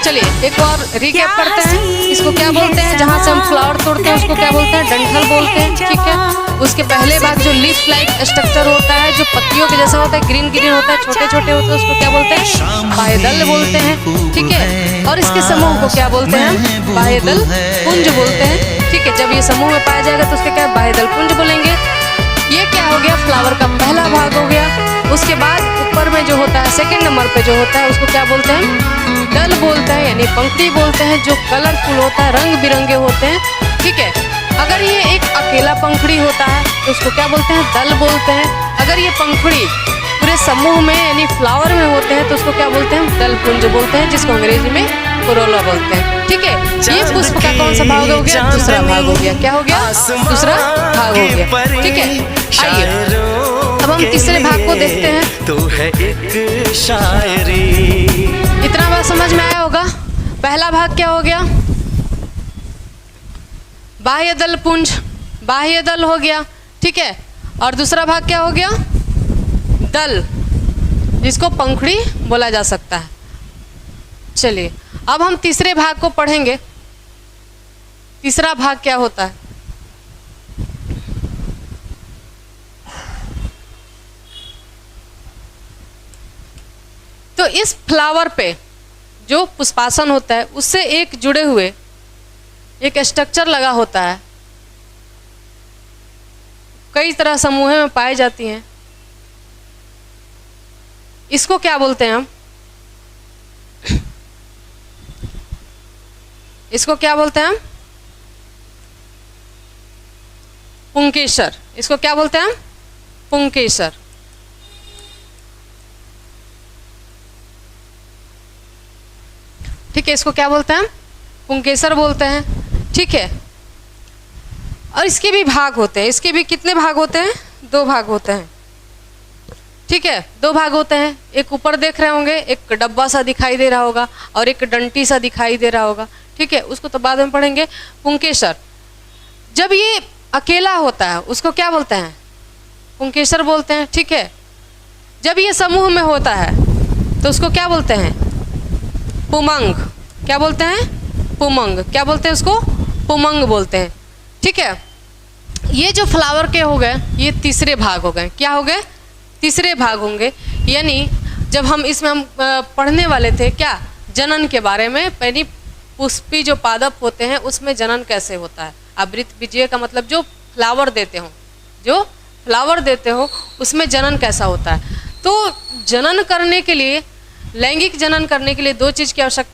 चलिए एक और रिकैप करते हैं। इसको क्या बोलते हैं, जहाँ से हम फ्लावर तोड़ते हैं उसको क्या बोलते हैं, डंठल बोलते हैं। ठीक है, उसके पहले भाग जो लीफ लाइक स्ट्रक्चर होता है, जो पत्तियों के जैसा होता है, ग्रीन ग्रीन होता है, छोटे छोटे होते हैं, उसको क्या बोलते हैं, बाह्यदल बोलते हैं। ठीक है, और इसके समूह को क्या बोलते हैं, बाह्यदल पुंज बोलते हैं। ठीक है, जब ये समूह में पाया जाएगा तो उसके क्या बाह्यदल पुंज बोलेंगे। ये क्या हो गया, फ्लावर का पहला भाग हो गया। उसके बाद ऊपर में जो होता है सेकंड नंबर पे जो होता है उसको क्या बोलते हैं, दल बोलते हैं, यानी पंखुड़ी बोलते हैं, जो कलरफुल होता है, रंग बिरंगे होते हैं। ठीक है, अगर ये एक अकेला पंखुड़ी होता है तो उसको क्या बोलते हैं, दल बोलते हैं। अगर ये पंखुड़ी पूरे समूह में यानी फ्लावर में होते हैं तो उसको क्या बोलते हैं, दल पुंज बोलते हैं, जिसको अंग्रेजी में कोरोला बोलते हैं। ठीक है, ये पुष्प का कौन सा भाग हो गया, दूसरा भाग हो गया। क्या हो गया, दूसरा भाग हो गया। ठीक है, आइए अब हम तीसरे भाग को देखते हैं। तो है एक शायरी। इतना बात समझ में आया होगा। पहला भाग क्या हो गया, बाह्य दल पुंज, बाह्य दल हो गया। ठीक है, और दूसरा भाग क्या हो गया, दल, जिसको पंखुड़ी बोला जा सकता है। चलिए अब हम तीसरे भाग को पढ़ेंगे। तीसरा भाग क्या होता है, तो इस फ्लावर पे जो पुष्पासन होता है उससे एक जुड़े हुए एक स्ट्रक्चर लगा होता है, कई तरह समूह में पाई जाती हैं। इसको क्या बोलते हैं हम, इसको क्या बोलते हैं हम, पुंकेसर। इसको क्या बोलते हैं हम, पुंकेसर। ठीक है, इसको क्या बोलते हैं हम, पुंकेसर बोलते हैं। ठीक है, और इसके भी भाग होते हैं। इसके भी कितने भाग होते हैं, दो भाग होते हैं। ठीक है, दो भाग होते हैं। एक ऊपर देख रहे होंगे, एक डब्बा सा दिखाई दे रहा होगा और एक डंटी सा दिखाई दे रहा होगा। ठीक है, उसको तो बाद में पढ़ेंगे। पुंकेसर जब ये अकेला होता है उसको क्या बोलते हैं, पुंकेसर बोलते हैं। ठीक है, जब ये समूह में होता है तो उसको क्या बोलते हैं, पुमंग। क्या बोलते हैं, पुमंग। क्या बोलते हैं उसको, पुमंग बोलते हैं। ठीक है, ये जो फ्लावर के हो गए ये तीसरे भाग हो गए। क्या हो गए, तीसरे भाग होंगे। यानी जब हम इसमें हम पढ़ने वाले थे क्या, जनन के बारे में, यानी पुष्पी जो पादप होते हैं उसमें जनन कैसे होता है। आवृत बीजीय का मतलब जो फ्लावर देते हो, जो फ्लावर देते हो उसमें जनन कैसा होता है। तो जनन करने के लिए, लैंगिक जनन करने के लिए दो चीज़ की आवश्यकता